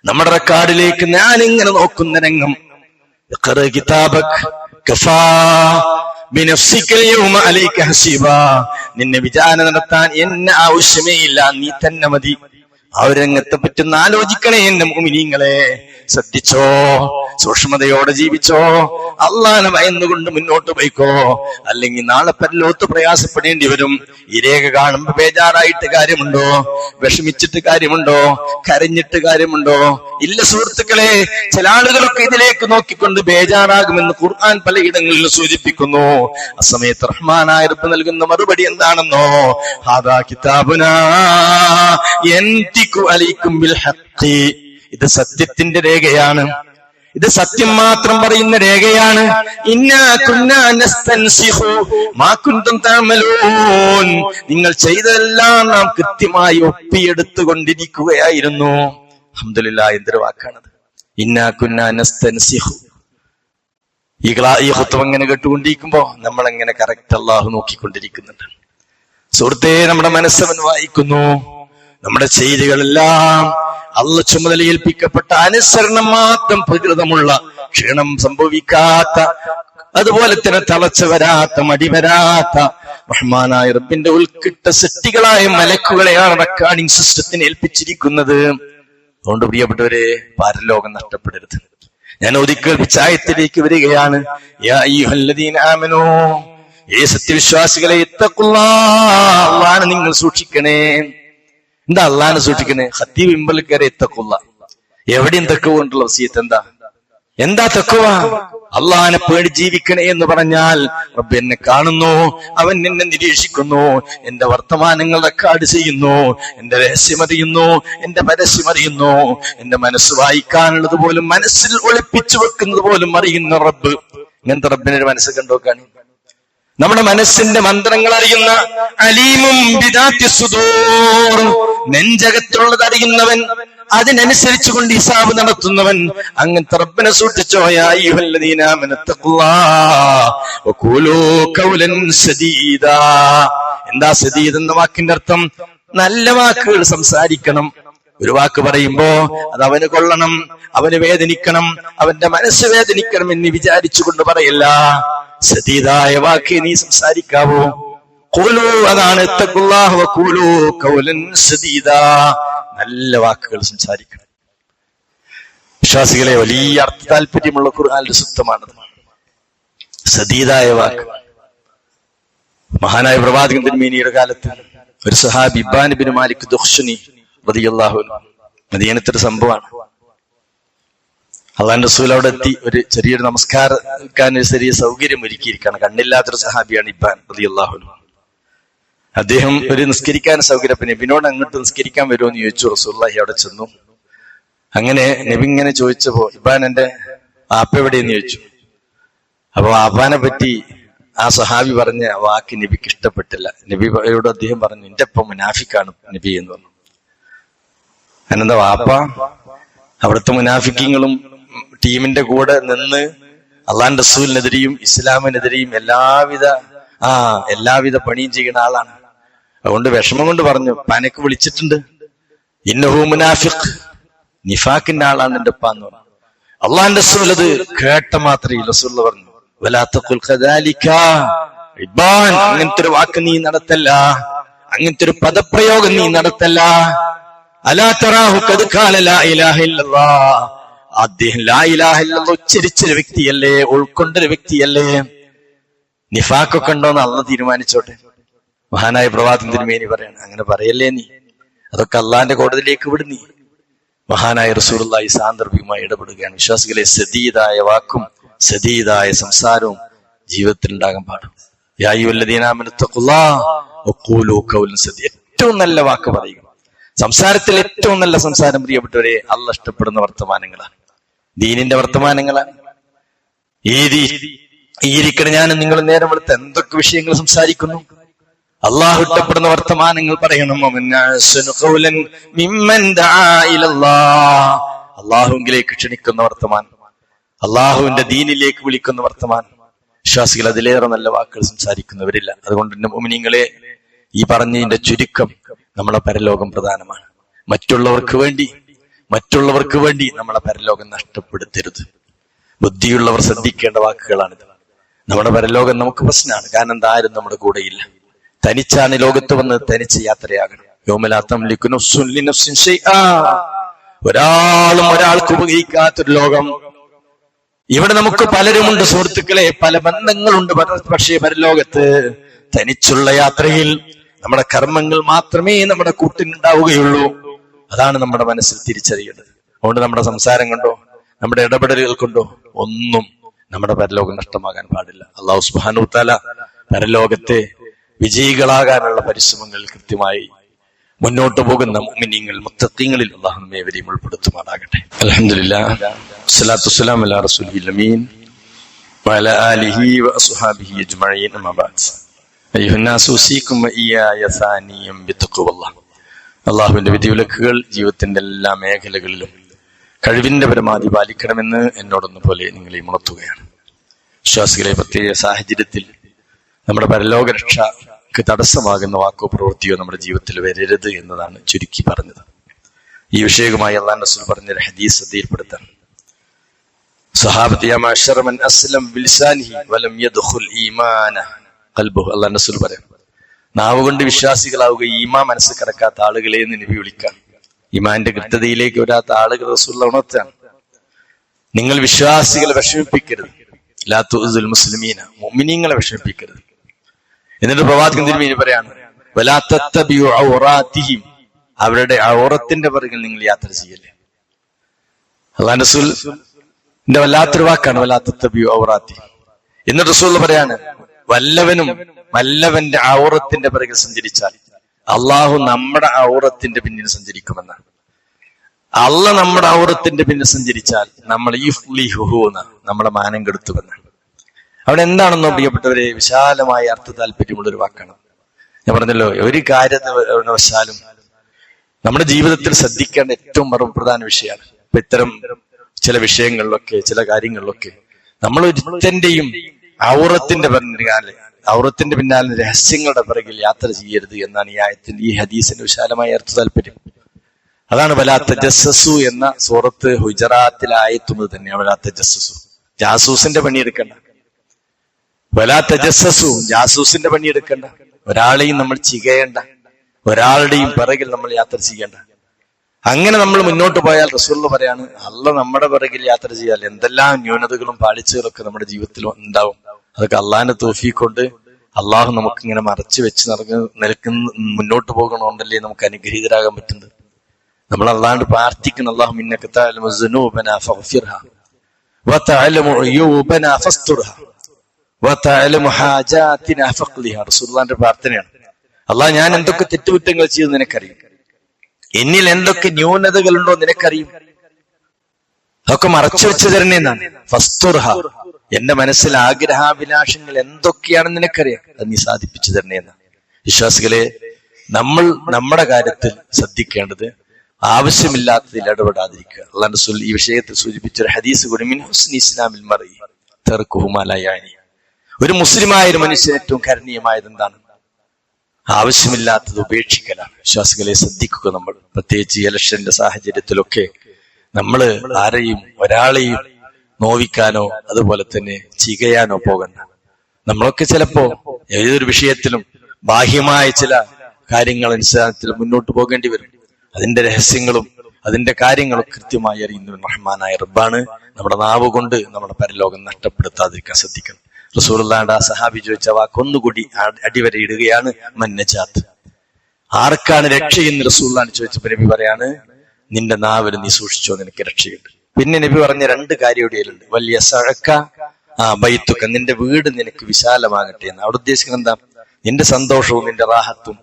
നമ്മുടെ റെക്കോർഡിലേക്ക് ഞാൻ ഇങ്ങനെ നോക്കുന്ന രംഗം, നിന്നെ വിചാരണ നടത്താൻ എന്നെ ആവശ്യമേ ഇല്ല, നീ തന്നെ മതി. ആ ഒരു രംഗത്തെ പറ്റുന്ന ആലോചിക്കണേ എന്റെ മുഅ്മിനീങ്ങളെ. ശ്രദ്ധിച്ചോ, സൂക്ഷ്മതയോടെ ജീവിച്ചോ, അള്ളാഹനെ ഭയന്നുകൊണ്ട് മുന്നോട്ട് പോയിക്കോ. അല്ലെങ്കിൽ നാളെ പരലോകത്ത് പ്രയാസപ്പെടേണ്ടി വരും. ഈ രേഖ കാണുമ്പോ ബേജാറായിട്ട് കാര്യമുണ്ടോ? വിഷമിച്ചിട്ട് കാര്യമുണ്ടോ? കരഞ്ഞിട്ട് കാര്യമുണ്ടോ? ഇല്ല സുഹൃത്തുക്കളെ. ചില ആളുകളൊക്കെ ഇതിലേക്ക് നോക്കിക്കൊണ്ട് ബേജാറാകുമെന്ന് ഖുർആൻ പലയിടങ്ങളിൽ സൂചിപ്പിക്കുന്നു. ആ സമയത്ത് റഹ്മാനായ റബ്ബ് നൽകുന്ന മറുപടി എന്താണെന്നോ? ഹാദാ കിതാബുനാ യൻതിഖു അലൈക്കും ബിൽ ഹഖ്. ഇത് സത്യത്തിന്റെ രേഖയാണ്. ഇത് സത്യം മാത്രം പറയുന്ന രേഖയാണ്. ഇന്നാ കുന്നാ നസ്തൻസിഖു മാ കുന്തും തഅമലൂൻ. നിങ്ങൾ ചെയ്തതെല്ലാം നാം കൃത്യമായി ഒപ്പിയെടുത്തുകൊണ്ടിരിക്കുകയായിരുന്നു. അൽഹംദുലില്ലാഹ്, എന്തൊരു വാക്കാണത്. ഇന്നാ കുന്നാ നസ്തൻസിഖു. ഈ ഖുത്ബ ഇങ്ങനെ കേട്ടുകൊണ്ടിരിക്കുമ്പോ നമ്മളെങ്ങനെ കറക്റ്റ് അല്ലാഹു നോക്കിക്കൊണ്ടിരിക്കുന്നുണ്ട്. സുഹൃത്തേ, നമ്മുടെ മനസ്സവൻ വായിക്കുന്നു. നമ്മുടെ ചെയ്തികളെല്ലാം അള്ളാഹ് ചുമതലയേൽപ്പിക്കപ്പെട്ട അനുസരണം മാത്രം പ്രകൃതമുള്ള, ക്ഷീണം സംഭവിക്കാത്ത, അതുപോലെ തന്നെ തളച്ചു വരാത്ത, മടി വരാത്ത റഹ്മാനായ റബ്ബിന്റെ ഉൾക്കിട്ട സൃഷ്ടികളായ മലക്കുകളെയാണ് റെക്കോർഡിംഗ് സിസ്റ്റത്തിന് ഏൽപ്പിച്ചിരിക്കുന്നത്. അതുകൊണ്ട് പ്രിയപ്പെട്ടവരെ, പരലോകം നഷ്ടപ്പെടരുത്. ഞാൻ ഒതുക്കേൽപ്പിച്ച ആയത്തിലേക്ക് വരികയാണ്. യാ അയ്യുഹല്ലദീന ആമനൂ, ഏ സത്യവിശ്വാസികളെ, ഇത്തഖുല്ലാഹ്, അല്ലാഹനെ നിങ്ങൾ സൂക്ഷിക്കണേ. എന്താ അള്ളാഹനെ സൂക്ഷിക്കണേ? ഖത്തീബ് മിമ്പറിൽ കയറി തഖ്വ. എവിടെയും തഖ്വ കൊണ്ടുള്ള വസിയത്ത് എന്താ തഖ്വ? അള്ളാഹനെ പേടി ജീവിക്കണേ എന്ന് പറഞ്ഞാൽ, റബ്ബ് എന്നെ കാണുന്നു, അവൻ എന്നെ നിരീക്ഷിക്കുന്നു, എന്റെ വർത്തമാനങ്ങൾ റെക്കോർഡ് ചെയ്യുന്നു, എന്റെ രഹസ്യമറിയുന്നു, എന്റെ പരസ്യമറിയുന്നു, എന്റെ മനസ്സ് വായിക്കാനുള്ളത് പോലും മനസ്സിൽ ഒളിപ്പിച്ചു വെക്കുന്നത് പോലും അറിയുന്ന റബ്ബ്. ഇങ്ങനത്തെ റബ്ബിനെ മനസ്സ് കണ്ടോക്കാണ്. നമ്മുടെ മനസ്സിന്റെ മന്ത്രങ്ങൾ അറിയുന്ന അലീമും ബിദാത്തി സുദൂർ, നെഞ്ചകത്തുള്ളത് അറിയുന്നവൻ, അതിനനുസരിച്ചുകൊണ്ട് ഹിസാബ് നടത്തുന്നവൻ. അങ്ങനത്തെ റബ്ബിനെ സൂക്ഷിച്ചോ. യാ അയ്യുഹല്ലദീന ആമനൂ തഖ്വല്ലാഹ വഖൂലൂ ഖൗലൻ സദീദാ. എന്താ സദീദ് എന്ന വാക്കിന്റെ അർത്ഥം? നല്ല വാക്കുകൾ സംസാരിക്കണം. ഒരു വാക്ക് പറയുമ്പോ അത് അവന് കൊള്ളണം, അവന് വേദനിക്കണം, അവന്റെ മനസ്സ് വേദനിക്കണം എന്ന് വിചാരിച്ചുകൊണ്ട് പറയല്ല. സദീദായ വാക്ക് നീ സംസാരിക്കാവോ? ഖൂലൂ, അതാണ് തഖ്വല്ലാഹ വഖൂലൂ ഖൗലൻ സദീദാ. നല്ല വാക്കുകൾ സംസാരിക്കണം. വിശ്വാസികളെ, വലിയ അർത്ഥ താല്പര്യമുള്ള ഖുർആനിന്റെ സൂക്തമാണത്. സദീദായ വാക്ക്. മഹാനായ പ്രവാചകൻ തിരുമേനിയുടെ കാലത്ത് ഒരു സഹാബി ഇബ്ബാൻ ഇബ്നു മാലിക് ദുഖ്ശനി റളിയല്ലാഹു അൻഹു, മദീനത്തൊരു സംഭവമാണ്. അള്ളാഹുവിന്റെ റസൂൽ അവിടെ എത്തി. ഒരു ചെറിയൊരു നമസ്കാരക്കാൻ ഒരു ചെറിയ സൗകര്യം ഒരുക്കിയിരിക്കുകയാണ്. കണ്ണില്ലാത്തൊരു സഹാബിയാണ് ഇബ്ബാൻ റളിയല്ലാഹു അൻഹു. അദ്ദേഹം ഒരു നിസ്കരിക്കാൻ സൗകര്യം, പിന്നെ നബിനോട് അങ്ങോട്ട് നിസ്കരിക്കാൻ വരുമോ എന്ന് ചോദിച്ചു. റസൂലുള്ളാഹി അവിടെ ചെന്നു. അങ്ങനെ നബി ഇങ്ങനെ ചോദിച്ചപ്പോ, ഇബ്ബാൻ എന്റെ ആപ്പ എവിടെയെന്ന് ചോദിച്ചു. അപ്പൊ ആപ്പാനെ പറ്റി ആ സഹാബി പറഞ്ഞ വാക്ക് നബിക്ക് ഇഷ്ടപ്പെട്ടില്ല. നബിയോട് അദ്ദേഹം പറഞ്ഞു, എന്റെ ഒപ്പം മുനാഫിക്കാണ് നബി എന്ന് പറഞ്ഞു. അതെന്താ? വാപ്പ അവിടുത്തെ മുനാഫിക്കങ്ങളും ടീമിന്റെ കൂടെ നിന്ന് അള്ളാഹുവിന്റെ റസൂലിനെതിരെയും ഇസ്ലാമിനെതിരെയും എല്ലാവിധ പണിയും ചെയ്യുന്ന ആളാണ്. അതുകൊണ്ട് വിഷമം കൊണ്ട് പറഞ്ഞു, പനക്ക് വിളിച്ചിട്ടുണ്ട്, ഇന്നഹു മുനാഫിഖ്, നിഫാഖിന്റെ ആളാണ് എന്റെ ഉപ്പ എന്ന് പറഞ്ഞു. അള്ളാഹുവിന്റെ റസൂൽ അത് കേട്ട മാത്രമേ റസൂൽ പറഞ്ഞു, വലാ തഖുൽ ഖദാലിക ഇബ്ബാൻ, അങ്ങനത്തെ ഒരു വാക്ക് നീ നടത്തല്ല, അങ്ങനത്തെ ഒരു പദപ്രയോഗം നീ നടത്തല്ല. അലാ തറാഹു ഖദ് ഖാല ലാ ഇലാഹ ഇല്ലല്ലാഹ്, അദ്ദേഹം ലാ ഇലാഹ ഇല്ലല്ലാഹ് ഉച്ചരിച്ചൊരു വ്യക്തിയല്ലേ, ഉൾക്കൊണ്ടൊരു വ്യക്തിയല്ലേ. നിഫാഖൊക്കെ ഉണ്ടോന്ന് അള്ളാഹ് തീരുമാനിച്ചോട്ടെ. മഹാനായ പ്രവാചകൻ തിരുമേനി പറയാണ്, അങ്ങനെ പറയല്ലേ നീ, അതൊക്കെ അള്ളാഹിന്റെ കോടതിയിലേക്ക് വിടുന്നീ. മഹാനായ റസൂലുള്ളാഹി സാന്ദർഭികമായി ഇടപെടുകയാണ്. വിശ്വാസികളെ, സദീദായ വാക്കും സദീദായ സംസാരവും ജീവിതത്തിൽ ഉണ്ടാകാൻ പാടും. യാ അയ്യുഹല്ലദീന ആമനൂ തഖുല്ലാഹ വഖൂലൂ ഖൗലൻ സദീദ. ഏറ്റവും നല്ല വാക്ക് പറയുക. സംസാരത്തിൽ ഏറ്റവും നല്ല സംസാരം പ്രിയപ്പെട്ടവരെ അള്ളാഹ് ഇഷ്ടപ്പെടുന്ന വർത്തമാനങ്ങളാണ്, ദീനിന്റെ വർത്തമാനങ്ങളാണ്. ഈ ഇരിക്കണ ഞാനും നിങ്ങൾ നേരം വെളുത്ത് എന്തൊക്കെ വിഷയങ്ങൾ സംസാരിക്കുന്നു. അള്ളാഹു ഇഷ്ടപ്പെടുന്ന വർത്തമാനങ്ങൾ പറയണം. അള്ളാഹുവിലേക്ക് ക്ഷണിക്കുന്ന വർത്തമാൻ, അള്ളാഹുവിന്റെ ദീനിലേക്ക് വിളിക്കുന്ന വർത്തമാൻ. വിശ്വാസികൾ അതിലേറെ നല്ല വാക്കുകൾ സംസാരിക്കുന്നവരില്ല. അതുകൊണ്ട് എന്റെ മുഅ്മിനീങ്ങളെ, ഈ പറഞ്ഞതിന്റെ ചുരുക്കം, നമ്മളെ പരലോകം പ്രധാനമാണ്. മറ്റുള്ളവർക്ക് വേണ്ടി നമ്മളെ പരലോകം നഷ്ടപ്പെടുത്തരുത്. ബുദ്ധിയുള്ളവർ ശ്രദ്ധിക്കേണ്ട വാക്കുകളാണിത്. നമ്മുടെ പരലോകം നമുക്ക് പ്രശ്നമാണ്. കാരണം എന്താ, ആരും നമ്മുടെ കൂടെയില്ല. തനിച്ചാണ് ലോകത്ത് വന്ന് തനിച്ച് യാത്രയാകണം. ഒരാളും ഒരാൾക്ക് ഉപകരിക്കാത്തൊരു ലോകം. ഇവിടെ നമുക്ക് പലരുമുണ്ട് സുഹൃത്തുക്കളെ, പല ബന്ധങ്ങളുണ്ട്. പക്ഷേ പരലോകത്ത് തനിച്ചുള്ള യാത്രയിൽ നമ്മുടെ കർമ്മങ്ങൾ മാത്രമേ നമ്മുടെ കൂട്ടിനുണ്ടാവുകയുള്ളൂ. അതാണ് നമ്മുടെ മനസ്സിൽ തിരിച്ചറിയേണ്ടത്. അതുകൊണ്ട് നമ്മുടെ സംസാരം കൊണ്ടോ നമ്മുടെ ഇടപെടലുകൾ കൊണ്ടോ ഒന്നും നമ്മുടെ പരലോകം നഷ്ടമാകാൻ പാടില്ല. അല്ലാഹു സുബ്ഹാനഹു വ തആല പരലോകത്തെ വിജയികളാകാനുള്ള പരിശ്രമങ്ങൾ കൃത്യമായി മുന്നോട്ട് പോകുന്ന മുഅ്മിനീങ്ങൾ, മുത്തഖീങ്ങളിൽ അല്ലാഹു നമ്മേവരെയും ഉൾപ്പെടുത്തുമാറാകട്ടെ. അൽഹംദുലില്ലാഹ്, വസ്സലാത്തു വസ്സലാമു അലാ റസൂലിൽ അമീൻ വഅലാ ആലിഹി വഅസ്ഹാബിഹി അജ്മഈൻ. അമ്മാ ബഅദ്. അയ്യുഹന്നാസു ഉസീകും വഇയ്യായ സാനിയം ബിത്തഖ്വല്ലാഹ്. അല്ലാഹുവിന്റെ വിധിവിലക്കുകൾ ജീവിതത്തിന്റെ എല്ലാ മേഖലകളിലും കഴിവിന്റെ പരമാവധി പാലിക്കണമെന്ന് എന്നോടൊന്നു പോലെ നിങ്ങളെ ഉണർത്തുകയാണ്. വിശ്വാസികളെ, പ്രത്യേക സാഹചര്യത്തിൽ നമ്മുടെ പരലോക രക്ഷക്ക് തടസ്സമാകുന്ന വാക്കോ പ്രവൃത്തിയോ നമ്മുടെ ജീവിതത്തിൽ വരരുത് എന്നതാണ് ചുരുക്കി പറഞ്ഞത്. ഈ വിഷയവുമായി അല്ലാഹു റസൂൽ പറഞ്ഞൊരു ഹദീസ് ശ്രദ്ധയിൽപ്പെടുത്താൻ. സഹാബത്ത് യാ മഅ്ശറ മൻ അസ്ലം ബിലിസാനിഹി വലം യദ്ഖുൽ ഈമാന ഖൽബുഹു. അല്ലാഹു റസൂൽ പറയാം, നാവ് കൊണ്ട് വിശ്വാസികളാവുക ഈമാൻ മനസ്സ് കടക്കാത്ത ആളുകളെ എന്ന് നബി വിളിക്കാൻ. ഈമാന്റെ കൃത്യതയിലേക്ക് വരാത്ത ആളുകൾ റസൂൽ ഉണർത്താൻ. നിങ്ങൾ വിശ്വാസികളെ വിഷമിപ്പിക്കരുത്. ലാ തുഉസുൽ മുസ്ലിമീന, മുഅ്മിനീങ്ങളെ വിഷമിപ്പിക്കരുത്. എന്നിട്ട് പ്രവാചകൻ തിരുമേനി പറയാണ്, വലാ തത്തബിഉ ഔറാതിഹിം, അവരുടെ ഔറത്തിന്റെ പിറകിൽ നിങ്ങൾ യാത്ര ചെയ്യല്ലേ. അല്ലാഹു റസൂലിന്റെ വല്ലാത്തൊരു വാക്കാണ് വലാ തത്തബിഉ ഔറാതിഹിം. എന്നിട്ട് റസൂൽ പറയാണ്, വല്ലവന്റെ ഔറത്തിന്റെ പിറകിൽ സഞ്ചരിച്ചാൽ അള്ളാഹു നമ്മുടെ ഔറത്തിന്റെ പിന്നിൽ സഞ്ചരിക്കുമെന്നാണ്. അള്ളാഹ് നമ്മുടെ ഔറത്തിന്റെ പിന്നിൽ സഞ്ചരിച്ചാൽ നമ്മൾ നമ്മുടെ മാനം കെടുത്തുമെന്നാണ്. അവിടെ എന്താണെന്നോ പ്രിയപ്പെട്ടവരെ, വിശാലമായ അർത്ഥ താല്പര്യമുള്ളൊരു വാക്കാണ്. ഞാൻ പറഞ്ഞല്ലോ, ഒരു കാര്യവശാലും നമ്മുടെ ജീവിതത്തിൽ ശ്രദ്ധിക്കേണ്ട ഏറ്റവും പ്രധാന വിഷയമാണ്. ഇപ്പൊ ഇത്തരം ചില വിഷയങ്ങളിലൊക്കെ, ചില കാര്യങ്ങളിലൊക്കെ നമ്മൾ ഒരുത്തന്റെയും ഔറത്തിന്റെ പിന്നാലെ രഹസ്യങ്ങളുടെ പിറകിൽ യാത്ര ചെയ്യരുത് എന്നാണ് ഈ ആയത്തിന്റെ, ഈ ഹദീസിന്റെ വിശാലമായ അർത്ഥ താല്പര്യം. അതാണ് വലാ തജസ്സസു എന്ന സൂറത്ത് ഹുജറാത്തിൽ ആയത്തുന്നത് തന്നെ. വലാ തജസ്സസു, ജാസൂസിന്റെ പണിയെടുക്കണ്ട. വലാ തജസ്സസു, ജാസൂസിന്റെ പണിയെടുക്കണ്ട. ഒരാളെയും നമ്മൾ ചികയേണ്ട, ഒരാളുടെയും പിറകിൽ നമ്മൾ യാത്ര ചെയ്യേണ്ട. അങ്ങനെ നമ്മൾ മുന്നോട്ട് പോയാൽ റസൂൽ പറയാണ്, അള്ളാഹ് നമ്മുടെ പിറകിൽ യാത്ര ചെയ്യാൽ എന്തെല്ലാം ന്യൂനതകളും പാളിച്ചകളൊക്കെ നമ്മുടെ ജീവിതത്തിൽ ഉണ്ടാവും. അതൊക്കെ അള്ളാഹിന്റെ തൗഫീഖ് കൊണ്ട് അള്ളാഹു നമുക്ക് ഇങ്ങനെ മറച്ചു വെച്ച് നിൽക്കുന്ന മുന്നോട്ട് പോകണോണ്ടല്ലേ നമുക്ക് അനുഗ്രഹീതരാകാൻ പറ്റുന്നത്. നമ്മൾ അള്ളാഹുവിനോട് പ്രാർത്ഥിക്കണം, അല്ലാഹു ഇന്നക തഅലമു ദുനൂബനാ ഫഗ്ഫിർഹാ വതഅലമു ഉയൂബനാ ഫസ്തുർഹാ വതഅലമു ഹാജാതിനാ ഫഖ്ലിഹാ. റസൂലുള്ളാഹിന്റെ പ്രാർത്ഥനയാണ്, അള്ളാഹ് ഞാൻ എന്തൊക്കെ തെറ്റുകുറ്റങ്ങൾ ചെയ്തു നിനക്കറിയും, എന്നിൽ എന്തൊക്കെ ന്യൂനതകളുണ്ടോ നിനക്കറിയും, അതൊക്കെ മറച്ചു വെച്ച് തരണേ എന്നാണ്. ഫസ്തുർഹ, എന്റെ മനസ്സിൽ ആഗ്രഹാഭിലാഷങ്ങൾ എന്തൊക്കെയാണെന്ന് നിനക്കറിയാം, അത് നീ സാധിപ്പിച്ചു തരണേ എന്നാണ്. വിശ്വാസികളെ, നമ്മൾ നമ്മുടെ കാര്യത്തിൽ ശ്രദ്ധിക്കേണ്ടത് ആവശ്യമില്ലാത്തതിൽ ഇടപെടാതിരിക്കുക. അല്ലാഹു റസൂൽ ഈ വിഷയത്തിൽ സൂചിപ്പിച്ചൊരു ഹദീസ് കൂടി, മിൻ ഹുസ്നി ഇസ്ലാമിൽ മർഇ തർക്കുഹു മാ ലാ യഅനി. ഒരു മുസ്ലിമായ ഒരു മനുഷ്യൻ ഏറ്റവും കരണീയമായത് എന്താണ്? ആവശ്യമില്ലാത്തത് ഉപേക്ഷിക്കലാണ്. വിശ്വാസികളെ ശ്രദ്ധിക്കുക. നമ്മൾ പ്രത്യേകിച്ച് ഇലക്ഷന്റെ സാഹചര്യത്തിലൊക്കെ നമ്മൾ ഒരാളെയും നോവിക്കാനോ അതുപോലെ തന്നെ ചികയാനോ പോകണ്ട. നമ്മളൊക്കെ ചിലപ്പോ ഏതൊരു വിഷയത്തിലും ബാഹ്യമായ ചില കാര്യങ്ങൾ അനുസരണത്തിൽ മുന്നോട്ട് പോകേണ്ടി വരും. അതിന്റെ രഹസ്യങ്ങളും അതിന്റെ കാര്യങ്ങളും കൃത്യമായി അറിയുന്ന റഹ്മാനായ റബ്ബാണ്. നമ്മുടെ നാവ് കൊണ്ട് നമ്മുടെ പരലോകം നഷ്ടപ്പെടുത്താതിരിക്കാൻ ശ്രദ്ധിക്കണം. റസൂലുള്ളാഹിയുടെ ആ സഹാബി ചോദിച്ച വാക്കൊന്നുകൂടി അടിവരയിടുകയാണ്, മന്നജാത്ത്, ആർക്കാണ് രക്ഷയെന്ന് റസൂലുള്ളാഹി ചോദിച്ചപ്പോൾ നബി പറയാണ്, നിന്റെ നാവിൽ നീ സൂക്ഷിച്ചോ, നിനക്ക് രക്ഷയുണ്ട്. പിന്നെ നബി പറഞ്ഞ രണ്ട് കാര്യം ഇവിടെയുണ്ട്, വലിയ സഴക്ക ബൈത്തുക്ക, നിന്റെ വീട് നിനക്ക് വിശാലമാകട്ടെ എന്ന്. അവിടെ ഉദ്ദേശിക്കുന്നത് എന്താ? നിന്റെ സന്തോഷവും നിന്റെ റാഹത്തും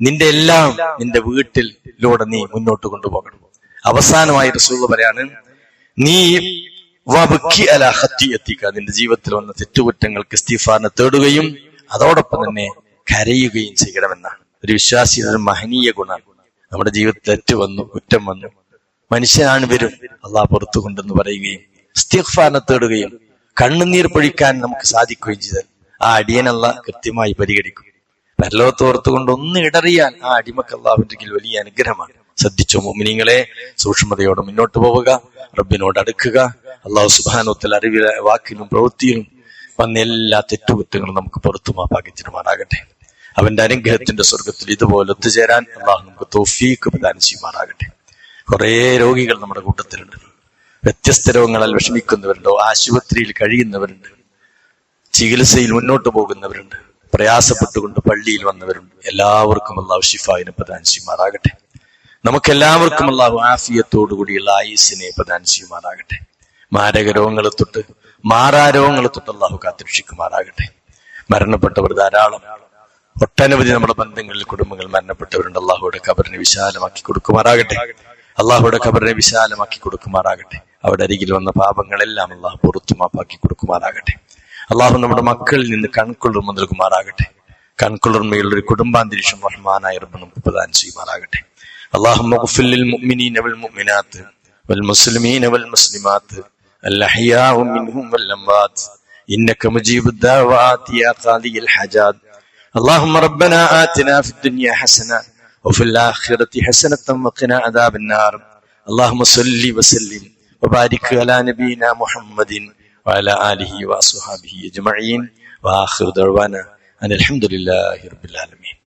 നിന്റെ എല്ലാം നിന്റെ വീട്ടിലൂടെ നീ മുന്നോട്ട് കൊണ്ടുപോകണം. അവസാനമായി റസൂൽ പറയാണ്, നീ വബ്കി അലാ ഖത്തിയതിക, നിന്റെ ജീവിതത്തിൽ വന്ന തെറ്റുകുറ്റങ്ങൾക്ക് ഇസ്തിഗ്ഫാറിനെ തേടുകയും അതോടൊപ്പം തന്നെ കരയുകയും ചെയ്യണമെന്നാണ്. ഒരു വിശ്വാസിയുടെ ഒരു മഹനീയ ഗുണമാണ്. നമ്മുടെ ജീവിതത്തിൽ തെറ്റ് വന്നു, കുറ്റം വന്നു, മനുഷ്യനാണ് വരും, അള്ളാഹ് പുറത്തു കൊണ്ടെന്ന് പറയുകയും ഇസ്തിഗ്ഫാറിനെ തേടുകയും കണ്ണുനീർ പൊഴിക്കാൻ നമുക്ക് സാധിക്കുകയും ചെയ്താൽ ആ അടിയൻ അള്ളാഹ് കൃത്യമായി പരിഗണിക്കും. പരലോകത്തോർത്തുകൊണ്ട് ഒന്ന് ഇടറിയാൽ ആ അടിമക്ക് അള്ളാഹുവിന്റെ കീഴിൽ വലിയ അനുഗ്രഹമാണ്. ശ്രദ്ധിച്ചോ മുഅ്മിനീങ്ങളെ, സൂക്ഷ്മതയോടെ മുന്നോട്ട് പോവുക, റബ്ബിനോട് അടുക്കുക. അള്ളാഹു സുബ്ഹാനഹു വ തആല അറിവിലെ വാക്കിലും പ്രവൃത്തിയിലും വന്ന എല്ലാ തെറ്റുകുറ്റങ്ങളും നമുക്ക് പുറത്തു മാപ്പാക്കിത്തരുമാറാകട്ടെ. അവന്റെ അനുഗ്രഹത്തിന്റെ സ്വർഗത്തിൽ ഇതുപോലെ ഒത്തുചേരാൻ അള്ളാഹു നമുക്ക് തൗഫീഖ് പ്രദാനം ചെയ്യുമാറാകട്ടെ. കുറെ രോഗികൾ നമ്മുടെ കൂട്ടത്തിലുണ്ട്. വ്യത്യസ്ത രോഗങ്ങളാൽ വിഷമിക്കുന്നവരുണ്ട്, ആശുപത്രിയിൽ കഴിയുന്നവരുണ്ട്, ചികിത്സയിൽ മുന്നോട്ട് പോകുന്നവരുണ്ട്, പ്രയാസപ്പെട്ടുകൊണ്ട് പള്ളിയിൽ വന്നവരുണ്ട്. എല്ലാവർക്കും അള്ളാഹു ശിഫായിനെ പ്രദാനം ചെയ്യുമാറാകട്ടെ. നമുക്കെല്ലാവർക്കും അള്ളാഹു ആഫിയത്തോടുകൂടിയുള്ള ആയുസ്സിനെ പ്രദാനം ചെയ്യുമാറാകട്ടെ. മാരക രോഗങ്ങളെ തൊട്ട് മാറാരോഗങ്ങളെ തൊട്ട് അള്ളാഹു കാത്തുരക്ഷിക്കുമാറാകട്ടെ. മരണപ്പെട്ടവർ ധാരാളം, ഒട്ടനവധി നമ്മുടെ ബന്ധങ്ങളിൽ കുടുംബങ്ങൾ മരണപ്പെട്ടവരുണ്ട്. അള്ളാഹുയുടെ ഖബറിനെ വിശാലമാക്കി കൊടുക്കുമാറാകട്ടെ. അള്ളാഹുയുടെ ഖബറിനെ വിശാലമാക്കി കൊടുക്കുമാറാകട്ടെ. അവിടെ അരികിൽ വന്ന പാപങ്ങളെല്ലാം അള്ളാഹു പുറത്തു മാപ്പാക്കി കൊടുക്കുമാറാകട്ടെ. അള്ളാഹു നമ്മുടെ മക്കളിൽ നിന്ന് കൺകുളിർമ നൽകുമാറാകട്ടെ. കൺകുളിർമയുള്ള ഒരു കുടുംബാന്തരീക്ഷം റഹ്മാനായ റബ്ബ് നമുക്ക് പ്രദാനം ചെയ്യുമാറാകട്ടെ. അല്ലാഹുമ്മ ഗ്ഫിർ ലിൽ മുഅ്മിനീന വൽ മുഅ്മിനാത്ത് വൽ മുസ്ലിമീന വൽ മുസ്ലിമാത്ത് الأحياء منهم والأموات إنك مجيب الدعوات يا قاضي الحاجات. اللهم ربنا آتنا في الدنيا حسنة وفي الآخرة حسنة وقنا عذاب النار. اللهم صل وسلم وبارك على نبينا محمد وعلى آله وأصحابه أجمعين. وآخر دعوانا أن الحمد لله رب العالمين.